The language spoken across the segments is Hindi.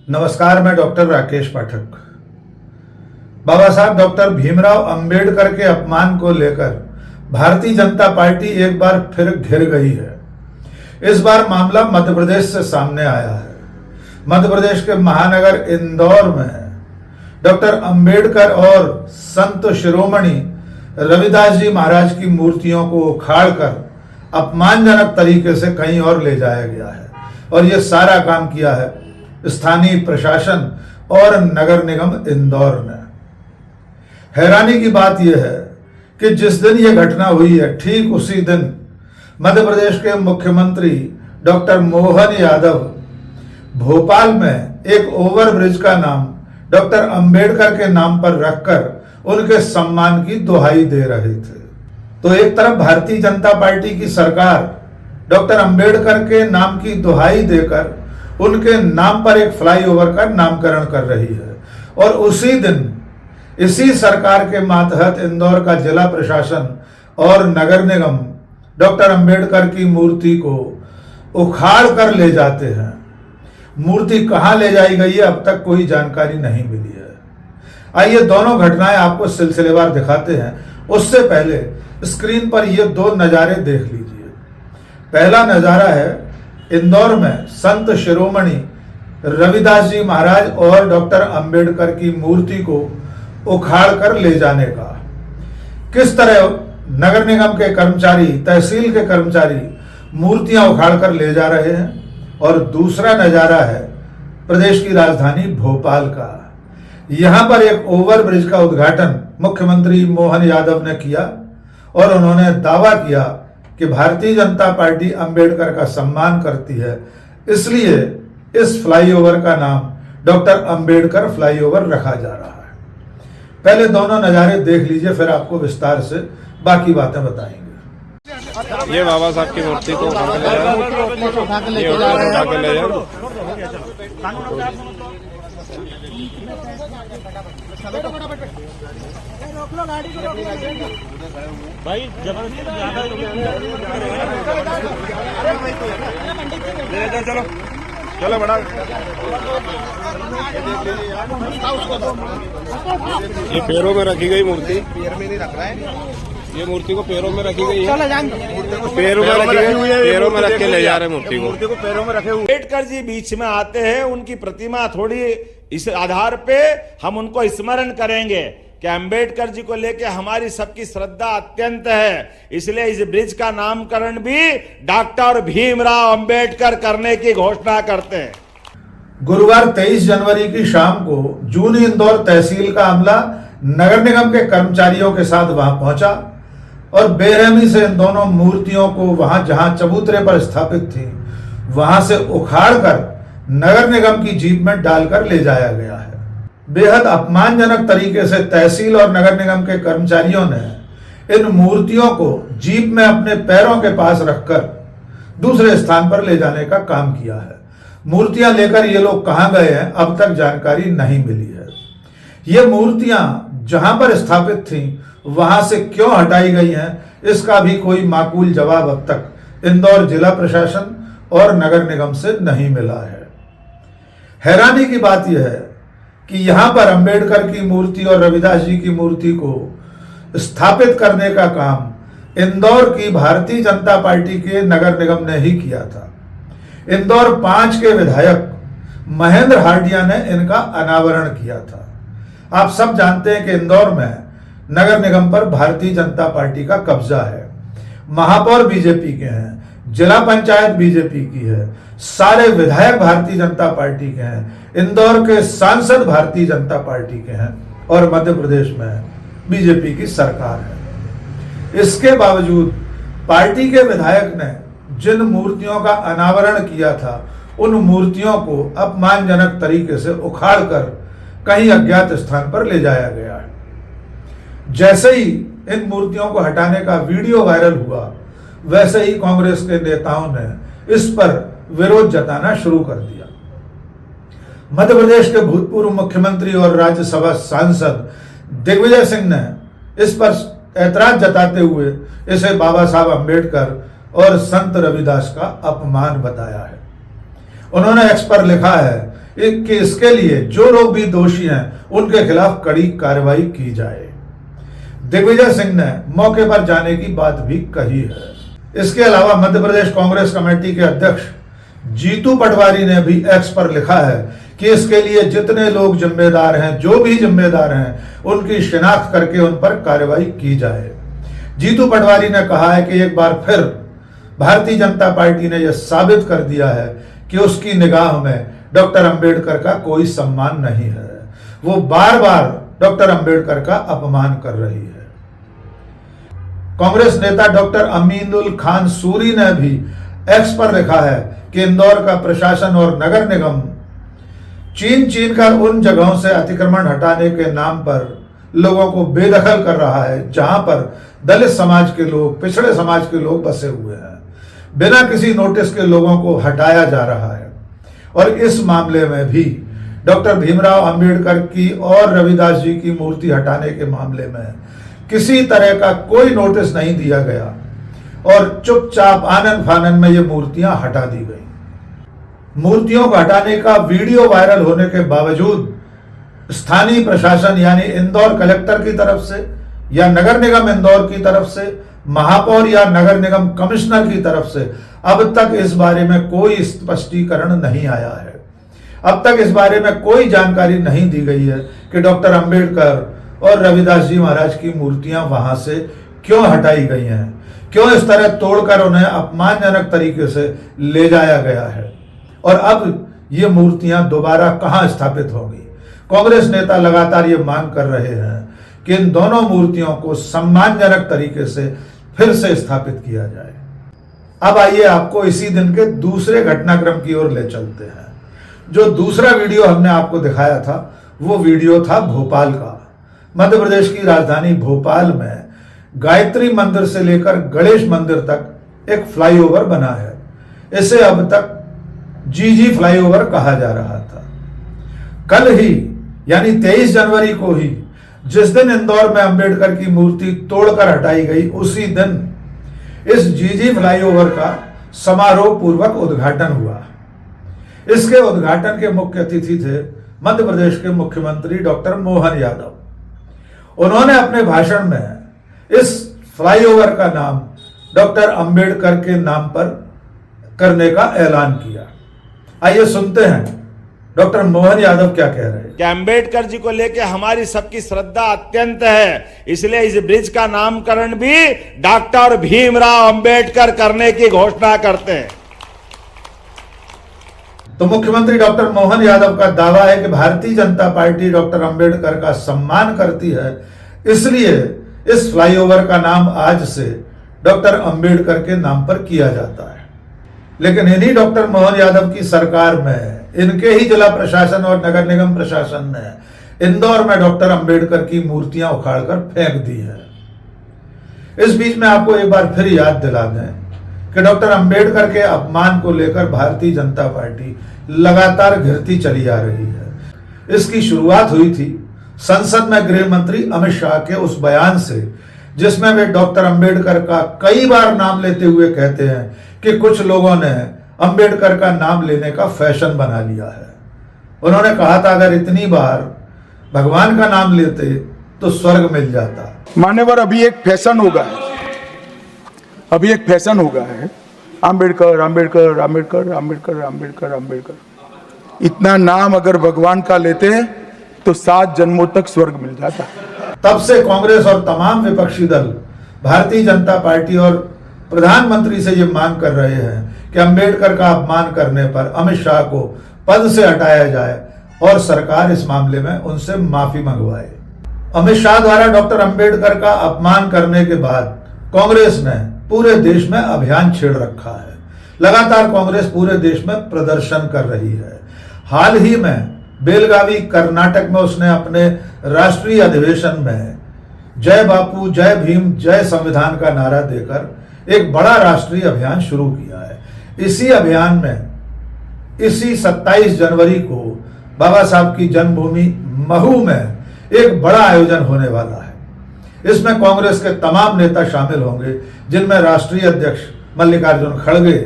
नमस्कार, मैं डॉक्टर राकेश पाठक। बाबा साहब डॉक्टर भीमराव अंबेडकर के अपमान को लेकर भारतीय जनता पार्टी एक बार फिर घिर गई है। इस बार मामला मध्य प्रदेश से सामने आया है। मध्य प्रदेश के महानगर इंदौर में डॉक्टर अंबेडकर और संत शिरोमणि रविदास जी महाराज की मूर्तियों को उखाड़कर अपमानजनक तरीके से कहीं और ले जाया गया है और यह सारा काम किया है स्थानीय प्रशासन और नगर निगम इंदौर ने। हैरानी की बात यह है कि जिस दिन यह घटना हुई है ठीक उसी दिन मध्य प्रदेश के मुख्यमंत्री डॉक्टर मोहन यादव भोपाल में एक ओवरब्रिज का नाम डॉक्टर अंबेडकर के नाम पर रखकर उनके सम्मान की दुहाई दे रहे थे। तो एक तरफ भारतीय जनता पार्टी की सरकार डॉक्टर अंबेडकर के नाम की दुहाई देकर उनके नाम पर एक फ्लाईओवर का नामकरण कर रही है और उसी दिन इसी सरकार के मातहत इंदौर का जिला प्रशासन और नगर निगम डॉक्टर अंबेडकर की मूर्ति को उखाड़ कर ले जाते हैं। मूर्ति कहां ले जाई गई है अब तक कोई जानकारी नहीं मिली है। आइए दोनों घटनाएं आपको सिलसिलेवार दिखाते हैं। उससे पहले स्क्रीन पर ये दो नज़ारे देख लीजिए। पहला नज़ारा है इंदौर में संत शिरोमणि रविदास जी महाराज और डॉक्टर अंबेडकर की मूर्ति को उखाड़ कर ले जाने का। किस तरह नगर निगम के कर्मचारी, तहसील के कर्मचारी मूर्तियां उखाड़ कर ले जा रहे हैं। और दूसरा नज़ारा है प्रदेश की राजधानी भोपाल का। यहां पर एक ओवरब्रिज का उद्घाटन मुख्यमंत्री मोहन यादव ने किया और उन्होंने दावा किया कि भारतीय जनता पार्टी अंबेडकर का सम्मान करती है, इसलिए इस फ्लाईओवर का नाम डॉक्टर अंबेडकर फ्लाईओवर रखा जा रहा है। पहले दोनों नज़ारे देख लीजिए, फिर आपको विस्तार से बाकी बातें बताएंगे। ये बाबा साहब की मूर्ति को उठा के ले जाओ। भाई जबरदस्ती चलो चलो बड़ा। ये पैरों में रखी गई मूर्ति, पैर में नहीं रख रहा है। ये मूर्ति को पैरों में रखी गई है, पैरों में रखी हुई है, पैरों में रख के ले जा रहे मूर्ति को पैरों में रखे हुए। अम्बेडकर जी बीच में आते हैं, उनकी प्रतिमा थोड़ी इस आधार पे हम उनको स्मरण करेंगे कि अम्बेडकर जी को लेके हमारी सबकी श्रद्धा अत्यंत है, इसलिए इस ब्रिज का नामकरण भी डॉक्टर भीमराव अंबेडकर करने की घोषणा करते हैं। गुरुवार 23 जनवरी की शाम को जूनी इंदौर तहसील का अमला नगर निगम के कर्मचारियों के साथ वहां पहुंचा और बेरहमी से इन दोनों मूर्तियों को वहां जहां चबूतरे पर स्थापित थी वहां से उखाड़कर नगर निगम की जीप में डालकर ले जाया गया है। बेहद अपमानजनक तरीके से तहसील और नगर निगम के कर्मचारियों ने इन मूर्तियों को जीप में अपने पैरों के पास रखकर दूसरे स्थान पर ले जाने का काम किया है। मूर्तियां लेकर ये लोग कहां गए हैं अब तक जानकारी नहीं मिली है। ये मूर्तियां जहां पर स्थापित थीं वहां से क्यों हटाई गई हैं इसका भी कोई माकूल जवाब अब तक इंदौर जिला प्रशासन और नगर निगम से नहीं मिला है। हैरानी की बात यह है कि यहां पर अंबेडकर की मूर्ति और रविदास जी की मूर्ति को स्थापित करने का काम इंदौर की भारतीय जनता पार्टी के नगर निगम ने ही किया था। इंदौर 5 के विधायक महेंद्र हार्डिया ने इनका अनावरण किया था। आप सब जानते हैं कि इंदौर में नगर निगम पर भारतीय जनता पार्टी का कब्जा है। महापौर बीजेपी के हैं, जिला पंचायत बीजेपी की है, सारे विधायक भारतीय जनता पार्टी के हैं, इंदौर के सांसद भारतीय जनता पार्टी के हैं और मध्य प्रदेश में बीजेपी की सरकार है। इसके बावजूद पार्टी के विधायक ने जिन मूर्तियों का अनावरण किया था उन मूर्तियों को अपमानजनक तरीके से उखाड़कर कहीं अज्ञात स्थान पर ले जाया गया है। जैसे ही इन मूर्तियों को हटाने का वीडियो वायरल हुआ वैसे ही कांग्रेस के नेताओं ने इस पर विरोध जताना शुरू कर दिया। मध्य प्रदेश के भूतपूर्व मुख्यमंत्री और राज्यसभा सांसद दिग्विजय सिंह ने इस पर ऐतराज जताते हुए इसे बाबा साहब अंबेडकर और संत रविदास का अपमान बताया है। उन्होंने एक्स पर लिखा है कि इसके लिए जो लोग भी दोषी हैं उनके खिलाफ कड़ी कार्रवाई की जाए। दिग्विजय सिंह ने मौके पर जाने की बात भी कही है। इसके अलावा मध्य प्रदेश कांग्रेस कमेटी के अध्यक्ष जीतू पटवारी ने भी एक्स पर लिखा है कि इसके लिए जितने लोग जिम्मेदार हैं, जो भी जिम्मेदार हैं, उनकी शिनाख्त करके उन पर कार्रवाई की जाए। जीतू पटवारी ने कहा है कि एक बार फिर भारतीय जनता पार्टी ने यह साबित कर दिया है कि उसकी निगाह में डॉक्टर अंबेडकर का कोई सम्मान नहीं है। वो बार बार डॉक्टर अंबेडकर का अपमान कर रही है। कांग्रेस नेता डॉक्टर अमीनुल खान सूरी ने भी एक्स पर लिखा है कि इंदौर का प्रशासन और नगर निगम चीन कर उन जगहों से अतिक्रमण हटाने के नाम पर लोगों को बेदखल कर रहा है जहां पर दलित समाज के लोग, पिछड़े समाज के लोग बसे हुए हैं। बिना किसी नोटिस के लोगों को हटाया जा रहा है। और इस मामले में भी डॉक्टर भीमराव अंबेडकर की और रविदास जी की मूर्ति हटाने के मामले में किसी तरह का कोई नोटिस नहीं दिया गया और चुपचाप आनन फानन में ये मूर्तियां हटा दी गई। मूर्तियों को हटाने का वीडियो वायरल होने के बावजूद स्थानीय प्रशासन यानी इंदौर कलेक्टर की तरफ से या नगर निगम इंदौर की तरफ से, महापौर या नगर निगम कमिश्नर की तरफ से अब तक इस बारे में कोई स्पष्टीकरण नहीं आया है। अब तक इस बारे में कोई जानकारी नहीं दी गई है कि डॉक्टर अंबेडकर और रविदास जी महाराज की मूर्तियां वहां से क्यों हटाई गई हैं, क्यों इस तरह तोड़कर उन्हें अपमानजनक तरीके से ले जाया गया है और अब ये मूर्तियां दोबारा कहां स्थापित होंगी। कांग्रेस नेता लगातार ये मांग कर रहे हैं कि इन दोनों मूर्तियों को सम्मानजनक तरीके से फिर से स्थापित किया जाए। अब आइए आपको इसी दिन के दूसरे घटनाक्रम की ओर ले चलते हैं। जो दूसरा वीडियो हमने आपको दिखाया था वो वीडियो था भोपाल का। मध्य प्रदेश की राजधानी भोपाल में गायत्री मंदिर से लेकर गणेश मंदिर तक एक फ्लाईओवर बना है। इसे अब तक जीजी फ्लाईओवर कहा जा रहा था। कल ही यानी 23 जनवरी को ही जिस दिन इंदौर में अंबेडकर की मूर्ति तोड़कर हटाई गई, उसी दिन इस जीजी फ्लाईओवर का समारोह पूर्वक उद्घाटन हुआ। इसके उद्घाटन के मुख्य अतिथि थे मध्य प्रदेश के मुख्यमंत्री डॉक्टर मोहन यादव। उन्होंने अपने भाषण में इस फ्लाईओवर का नाम डॉक्टर अंबेडकर के नाम पर करने का ऐलान किया। आइए सुनते हैं डॉक्टर मोहन यादव क्या कह रहे हैं। कि अंबेडकर जी को लेके हमारी सबकी श्रद्धा अत्यंत है, इसलिए इस ब्रिज का नामकरण भी डॉक्टर भीमराव अंबेडकर करने की घोषणा करते हैं। तो मुख्यमंत्री डॉक्टर मोहन यादव का दावा है कि भारतीय जनता पार्टी डॉक्टर अंबेडकर का सम्मान करती है, इसलिए इस फ्लाईओवर का नाम आज से डॉक्टर अंबेडकर के नाम पर किया जाता है। लेकिन इन्हीं डॉक्टर मोहन यादव की सरकार में इनके ही जिला प्रशासन और नगर निगम प्रशासन ने इंदौर में डॉक्टर अंबेडकर की मूर्तियां उखाड़कर फेंक दी है। इस बीच में आपको एक बार फिर याद दिला दें कि डॉक्टर अंबेडकर के अपमान को लेकर भारतीय जनता पार्टी लगातार घिरती चली आ रही है। इसकी शुरुआत हुई थी संसद में गृह मंत्री अमित शाह के उस बयान से, जिसमें वे डॉक्टर अंबेडकर का कई बार नाम लेते हुए कहते हैं कि कुछ लोगों ने अंबेडकर का नाम लेने का फैशन बना लिया है। उन्होंने कहा था अगर इतनी बार भगवान का नाम लेते तो स्वर्ग मिल जाता। मान्यवर, अभी एक फैशन होगा, अभी एक फैशन हो गया है अंबेडकर अंबेडकर अंबेडकर अंबेडकर अंबेडकर अंबेडकर। इतना नाम अगर भगवान का लेते तो 7 जन्मों तक स्वर्ग मिल जाता। तब से कांग्रेस और तमाम विपक्षी दल भारतीय जनता पार्टी और प्रधानमंत्री से ये मांग कर रहे हैं कि अंबेडकर का अपमान करने पर अमित शाह को पद से हटाया जाए और सरकार इस मामले में उनसे माफी मंगवाए। अमित शाह द्वारा डॉक्टर अंबेडकर का अपमान करने के बाद कांग्रेस ने पूरे देश में अभियान छेड़ रखा है। लगातार कांग्रेस पूरे देश में प्रदर्शन कर रही है। हाल ही में बेलगावी कर्नाटक में उसने अपने राष्ट्रीय अधिवेशन में जय बापू, जय भीम, जय संविधान का नारा देकर एक बड़ा राष्ट्रीय अभियान शुरू किया है। इसी अभियान में इसी 27 जनवरी को बाबा साहब की जन्मभूमि महू में एक बड़ा आयोजन होने वाला है। इसमें कांग्रेस के तमाम नेता शामिल होंगे, जिनमें राष्ट्रीय अध्यक्ष मल्लिकार्जुन खड़गे,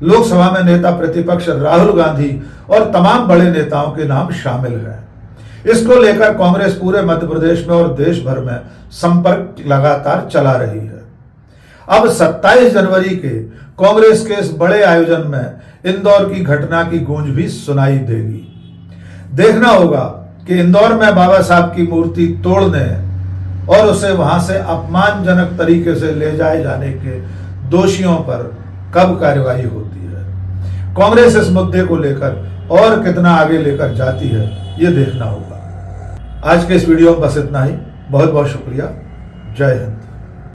लोकसभा में नेता प्रतिपक्ष राहुल गांधी और तमाम बड़े नेताओं के नाम शामिल हैं। इसको लेकर कांग्रेस पूरे मध्य प्रदेश में और देश भर में संपर्क लगातार चला रही है। अब 27 जनवरी के कांग्रेस के इस बड़े आयोजन में इंदौर की घटना की गूंज भी सुनाई देगी। देखना होगा कि इंदौर में बाबा साहब की मूर्ति तोड़ने और उसे वहां से अपमानजनक तरीके से ले जाए जाने के दोषियों पर कब कार्रवाई होती है। कांग्रेस इस मुद्दे को लेकर और कितना आगे लेकर जाती है, ये देखना होगा। आज के इस वीडियो में बस इतना ही। बहुत बहुत शुक्रिया। जय हिंद।